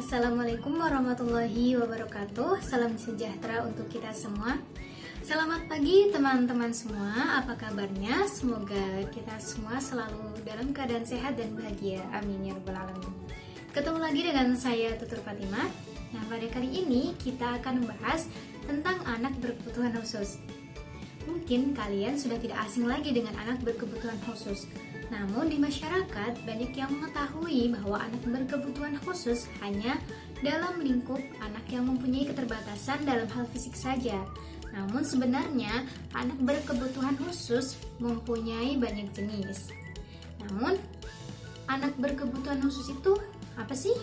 Assalamualaikum warahmatullahi wabarakatuh. Salam sejahtera untuk kita semua. Selamat pagi teman-teman semua. Apa kabarnya? Semoga kita semua selalu dalam keadaan sehat dan bahagia. Amin ya rabbal alamin. Ketemu lagi dengan saya Tutur Fatimah. Nah, pada kali ini kita akan membahas tentang anak berkebutuhan khusus. Mungkin kalian sudah tidak asing lagi dengan anak berkebutuhan khusus. Namun di masyarakat banyak yang mengetahui bahwa anak berkebutuhan khusus hanya dalam lingkup anak yang mempunyai keterbatasan dalam hal fisik saja. Namun sebenarnya anak berkebutuhan khusus mempunyai banyak jenis. Namun anak berkebutuhan khusus itu apa sih?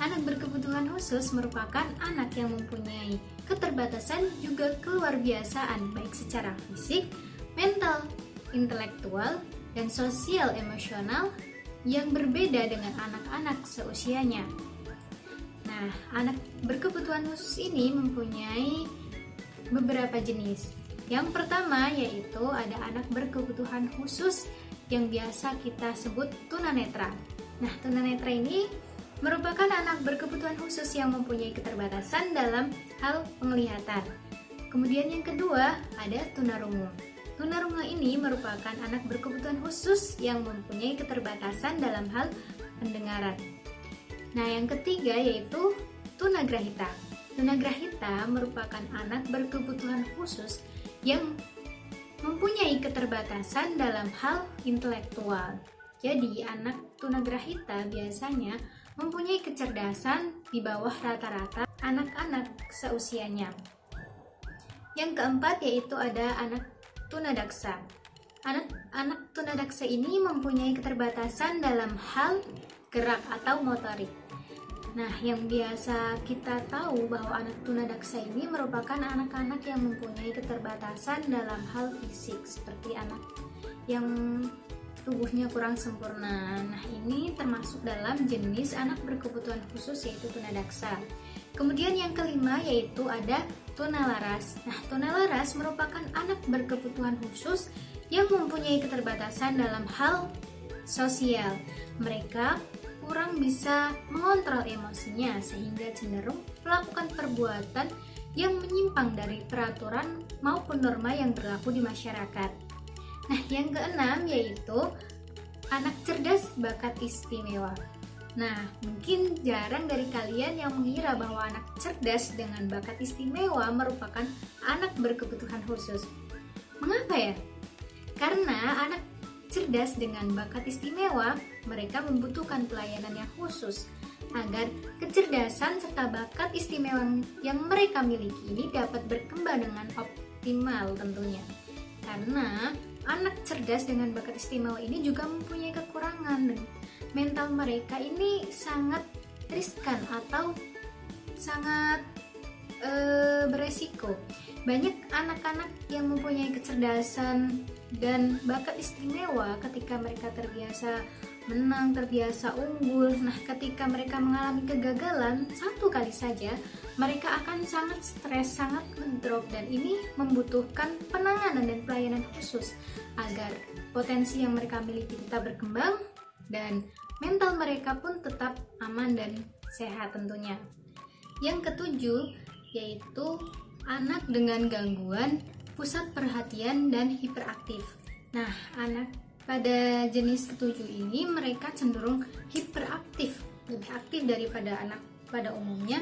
Anak berkebutuhan khusus merupakan anak yang mempunyai keterbatasan juga keluarbiasaan baik secara fisik, mental, intelektual, dan sosial emosional yang berbeda dengan anak-anak seusianya. Nah, anak berkebutuhan khusus ini mempunyai beberapa jenis. Yang pertama yaitu ada anak berkebutuhan khusus yang biasa kita sebut tunanetra. Nah, tunanetra ini merupakan anak berkebutuhan khusus yang mempunyai keterbatasan dalam hal penglihatan. Kemudian yang kedua ada tunarungu. Tunarungu ini merupakan anak berkebutuhan khusus yang mempunyai keterbatasan dalam hal pendengaran. Nah, yang ketiga yaitu tunagrahita. Tunagrahita merupakan anak berkebutuhan khusus yang mempunyai keterbatasan dalam hal intelektual. Jadi, anak tunagrahita biasanya mempunyai kecerdasan di bawah rata-rata anak-anak seusianya. Yang keempat yaitu ada anak tunadaksa. Anak tunadaksa ini mempunyai keterbatasan dalam hal gerak atau motorik. Nah, yang biasa kita tahu bahwa anak tunadaksa ini merupakan anak-anak yang mempunyai keterbatasan dalam hal fisik, seperti anak yang tubuhnya kurang sempurna. Nah, ini termasuk dalam jenis anak berkebutuhan khusus yaitu tunadaksa. Kemudian yang kelima yaitu ada tunalaras. Nah, tunalaras merupakan anak berkebutuhan khusus yang mempunyai keterbatasan dalam hal sosial. Mereka kurang bisa mengontrol emosinya sehingga cenderung melakukan perbuatan yang menyimpang dari peraturan maupun norma yang berlaku di masyarakat. Nah, yang keenam yaitu anak cerdas bakat istimewa. Nah, mungkin jarang dari kalian yang mengira bahwa anak cerdas dengan bakat istimewa merupakan anak berkebutuhan khusus. Mengapa ya? Karena anak cerdas dengan bakat istimewa, mereka membutuhkan pelayanan yang khusus agar kecerdasan serta bakat istimewa yang mereka miliki ini dapat berkembang dengan optimal tentunya. Karena anak cerdas dengan bakat istimewa ini juga mempunyai kekurangan dan mental mereka ini sangat riskan atau sangat beresiko. Banyak anak-anak yang mempunyai kecerdasan dan bakat istimewa ketika mereka terbiasa menang, terbiasa unggul. Nah, ketika mereka mengalami kegagalan satu kali saja, mereka akan sangat stres, sangat ngedrop, dan ini membutuhkan penanganan dan pelayanan khusus agar potensi yang mereka miliki tetap berkembang dan mental mereka pun tetap aman dan sehat tentunya. Yang ketujuh yaitu anak dengan gangguan pusat perhatian dan hiperaktif. Nah, anak pada jenis ketujuh ini mereka cenderung hiperaktif, lebih aktif daripada anak pada umumnya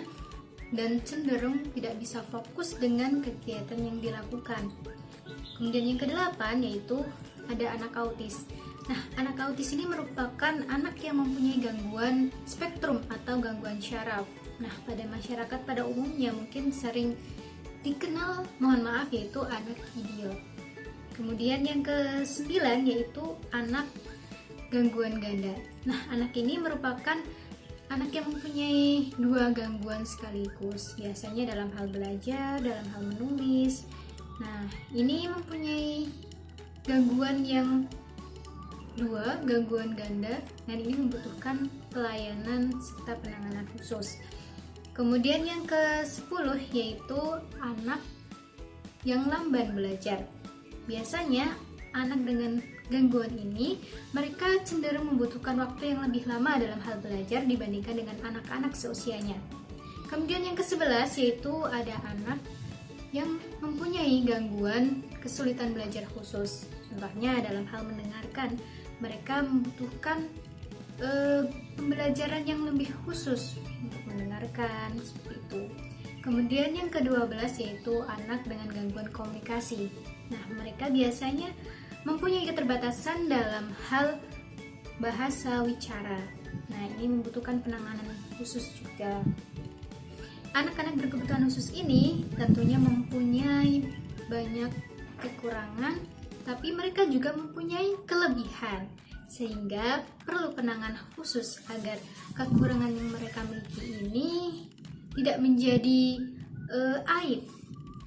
dan cenderung tidak bisa fokus dengan kegiatan yang dilakukan. Kemudian yang kedelapan yaitu ada anak autis. Nah, anak autis ini merupakan anak yang mempunyai gangguan spektrum atau gangguan syaraf. Nah, pada masyarakat pada umumnya mungkin sering dikenal, mohon maaf, yaitu anak idiot. Kemudian yang ke-9 yaitu anak gangguan ganda. Nah, anak ini merupakan anak yang mempunyai dua gangguan sekaligus, biasanya dalam hal belajar, dalam hal menulis. Nah, ini mempunyai gangguan yang dua, gangguan ganda, dan ini membutuhkan pelayanan serta penanganan khusus. Kemudian yang ke-10 yaitu anak yang lamban belajar. Biasanya anak dengan gangguan ini, mereka cenderung membutuhkan waktu yang lebih lama dalam hal belajar dibandingkan dengan anak-anak seusianya. Kemudian yang ke-11 yaitu ada anak yang mempunyai gangguan kesulitan belajar khusus. Contohnya dalam hal mendengarkan, mereka membutuhkan pembelajaran yang lebih khusus untuk mendengarkan, seperti itu. Kemudian yang ke-12 yaitu anak dengan gangguan komunikasi. Nah, mereka biasanya mempunyai keterbatasan dalam hal bahasa wicara. Nah, ini membutuhkan penanganan khusus juga. Anak-anak berkebutuhan khusus ini tentunya mempunyai banyak kekurangan, tapi mereka juga mempunyai kelebihan, sehingga perlu penanganan khusus agar kekurangan yang mereka miliki ini tidak menjadi aib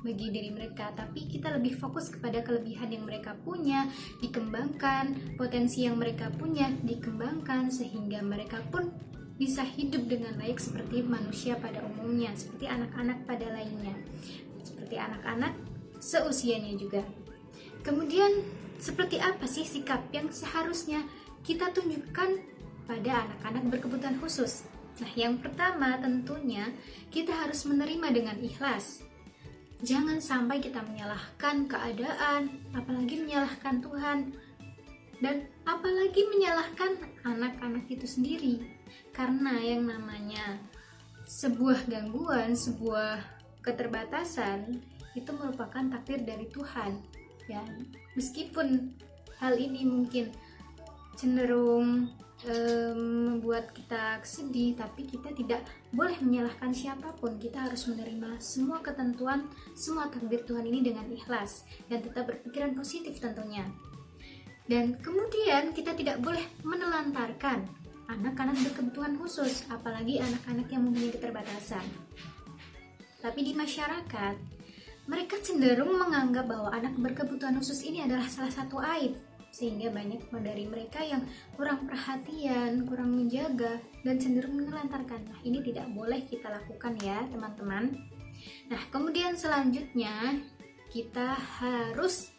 bagi diri mereka, tapi kita lebih fokus kepada kelebihan yang mereka punya, dikembangkan, potensi yang mereka punya dikembangkan, sehingga mereka pun bisa hidup dengan baik seperti manusia pada umumnya, seperti anak-anak pada lainnya, seperti anak-anak seusianya juga. Kemudian, seperti apa sih sikap yang seharusnya kita tunjukkan pada anak-anak berkebutuhan khusus? Nah, yang pertama tentunya kita harus menerima dengan ikhlas. Jangan sampai kita menyalahkan keadaan, apalagi menyalahkan Tuhan, dan apalagi menyalahkan anak-anak itu sendiri. Karena yang namanya sebuah gangguan, sebuah keterbatasan itu merupakan takdir dari Tuhan. Ya, meskipun hal ini mungkin cenderung membuat kita sedih, tapi kita tidak boleh menyalahkan siapapun. Kita harus menerima semua ketentuan, semua takdir Tuhan ini dengan ikhlas dan tetap berpikiran positif tentunya. Dan kemudian kita tidak boleh menelantarkan anak-anak berkebutuhan khusus, apalagi anak-anak yang mempunyai keterbatasan. Tapi di masyarakat, mereka cenderung menganggap bahwa anak berkebutuhan khusus ini adalah salah satu aib, sehingga banyak dari mereka yang kurang perhatian, kurang menjaga, dan cenderung menelantarkan. Nah, ini tidak boleh kita lakukan ya teman-teman. Nah, kemudian selanjutnya kita harus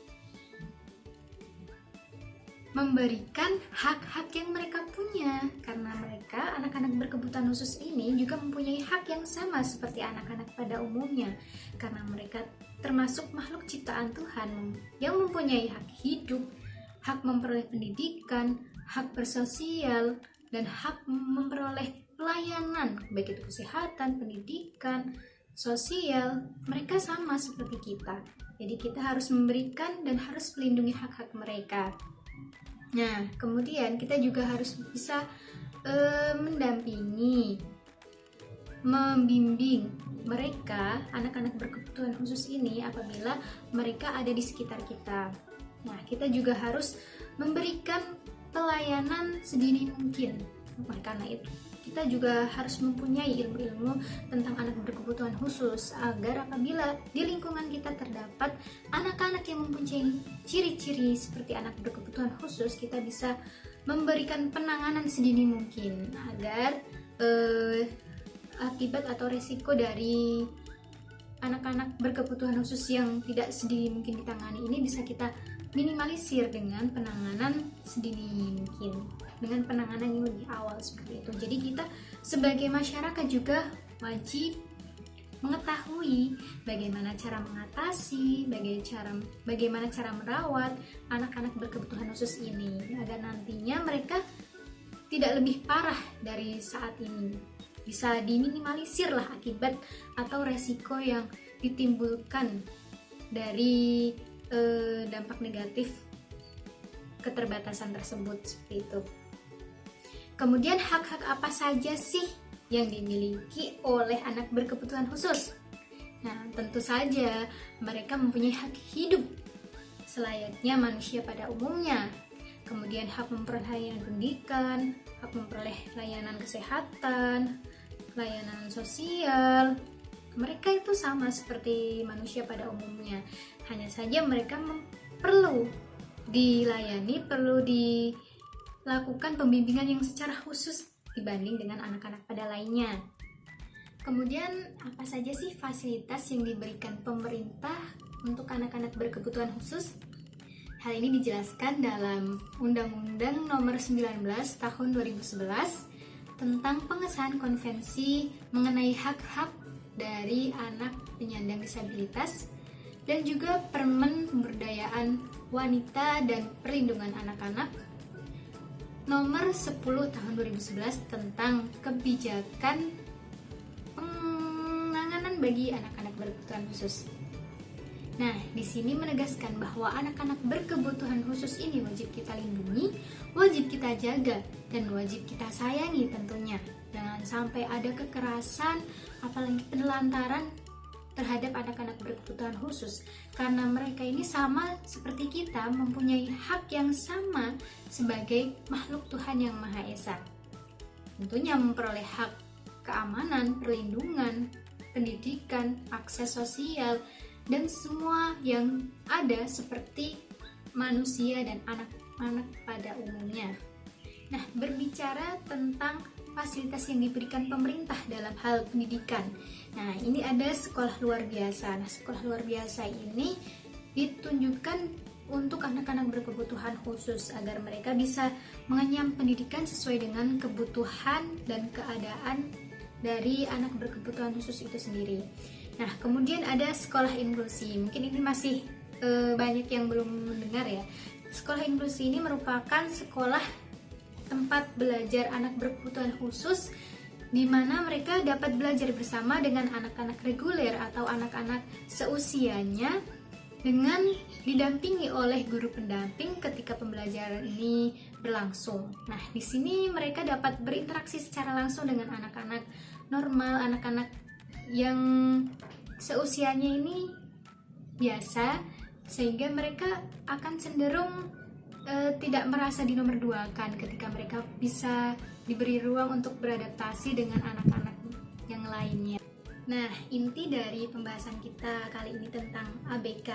memberikan hak-hak yang mereka punya, karena mereka, anak-anak berkebutuhan khusus ini juga mempunyai hak yang sama seperti anak-anak pada umumnya, karena mereka termasuk makhluk ciptaan Tuhan yang mempunyai hak hidup, hak memperoleh pendidikan, hak bersosial, dan hak memperoleh pelayanan, baik itu kesehatan, pendidikan, sosial. Mereka sama seperti kita, jadi kita harus memberikan dan harus melindungi hak-hak mereka. Nah, kemudian kita juga harus bisa mendampingi, membimbing mereka, anak-anak berkebutuhan khusus ini apabila mereka ada di sekitar kita. Nah, kita juga harus memberikan pelayanan sedini mungkin. Oleh karena itu, kita juga harus mempunyai ilmu-ilmu tentang anak berkebutuhan khusus agar apabila di lingkungan kita terdapat anak-anak yang mempunyai ciri-ciri seperti anak berkebutuhan khusus, kita bisa memberikan penanganan sedini mungkin agar akibat atau resiko dari anak-anak berkebutuhan khusus yang tidak sedini mungkin ditangani ini bisa kita minimalisir dengan penanganan sedini mungkin, dengan penanganan yang lebih awal seperti itu. Jadi kita sebagai masyarakat juga wajib mengetahui bagaimana cara mengatasi, bagaimana cara merawat anak-anak berkebutuhan khusus ini agar nantinya mereka tidak lebih parah dari saat ini. Bisa diminimalisir lah akibat atau resiko yang ditimbulkan dari dampak negatif keterbatasan tersebut, seperti itu. Kemudian hak-hak apa saja sih yang dimiliki oleh anak berkebutuhan khusus? Nah, tentu saja mereka mempunyai hak hidup selayaknya manusia pada umumnya. Kemudian hak memperoleh layanan pendidikan, hak memperoleh layanan kesehatan, layanan sosial. Mereka itu sama seperti manusia pada umumnya. Hanya saja mereka perlu dilayani, perlu dilakukan pembimbingan yang secara khusus dibanding dengan anak-anak pada lainnya. Kemudian apa saja sih fasilitas yang diberikan pemerintah untuk anak-anak berkebutuhan khusus? Hal ini dijelaskan dalam Undang-Undang Nomor 19 Tahun 2011 tentang pengesahan konvensi mengenai hak-hak dari anak penyandang disabilitas dan juga Permen Pemberdayaan Wanita dan Perlindungan Anak-anak Nomor 10 Tahun 2011 tentang kebijakan penanganan bagi anak-anak berkebutuhan khusus. Nah, di sini menegaskan bahwa anak-anak berkebutuhan khusus ini wajib kita lindungi, wajib kita jaga, dan wajib kita sayangi tentunya. Jangan sampai ada kekerasan, apalagi penelantaran terhadap anak-anak berkebutuhan khusus. Karena mereka ini sama seperti kita, mempunyai hak yang sama sebagai makhluk Tuhan Yang Maha Esa. Tentunya memperoleh hak keamanan, perlindungan, pendidikan, akses sosial, dan semua yang ada seperti manusia dan anak-anak pada umumnya. Nah, berbicara tentang fasilitas yang diberikan pemerintah dalam hal pendidikan. Nah, ini ada sekolah luar biasa. Nah, sekolah luar biasa ini ditunjukkan untuk anak-anak berkebutuhan khusus agar mereka bisa mengenyam pendidikan sesuai dengan kebutuhan dan keadaan dari anak berkebutuhan khusus itu sendiri. Nah, kemudian ada sekolah inklusi. Mungkin ini masih banyak yang belum mendengar ya. Sekolah inklusi ini merupakan sekolah tempat belajar anak berkebutuhan khusus di mana mereka dapat belajar bersama dengan anak-anak reguler atau anak-anak seusianya dengan didampingi oleh guru pendamping ketika pembelajaran ini berlangsung. Nah, di sini mereka dapat berinteraksi secara langsung dengan anak-anak normal, anak-anak yang seusianya ini biasa, sehingga mereka akan cenderung tidak merasa dinomorduakan ketika mereka bisa diberi ruang untuk beradaptasi dengan anak-anak yang lainnya. Nah, inti dari pembahasan kita kali ini tentang ABK,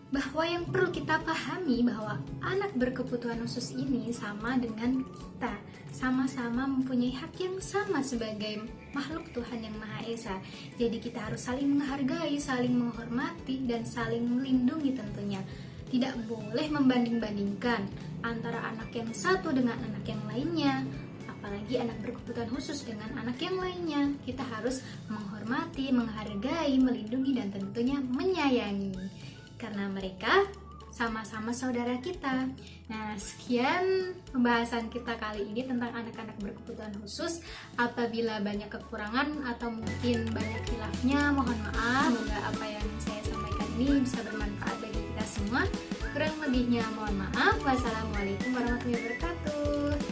bahwa yang perlu kita pahami bahwa anak berkebutuhan khusus ini sama dengan kita, sama-sama mempunyai hak yang sama sebagai makhluk Tuhan Yang Maha Esa. Jadi kita harus saling menghargai, saling menghormati, dan saling melindungi tentunya. Tidak boleh membanding-bandingkan antara anak yang satu dengan anak yang lainnya, apalagi anak berkebutuhan khusus dengan anak yang lainnya. Kita harus menghormati, menghargai, melindungi, dan tentunya menyayangi, karena mereka sama-sama saudara kita. Nah, sekian pembahasan kita kali ini tentang anak-anak berkebutuhan khusus. Apabila banyak kekurangan atau mungkin banyak khilafnya, mohon maaf. Semoga apa yang saya sampaikan ini bisa bermanfaat bagi kita semua. Kurang lebihnya mohon maaf. Wassalamualaikum warahmatullahi wabarakatuh.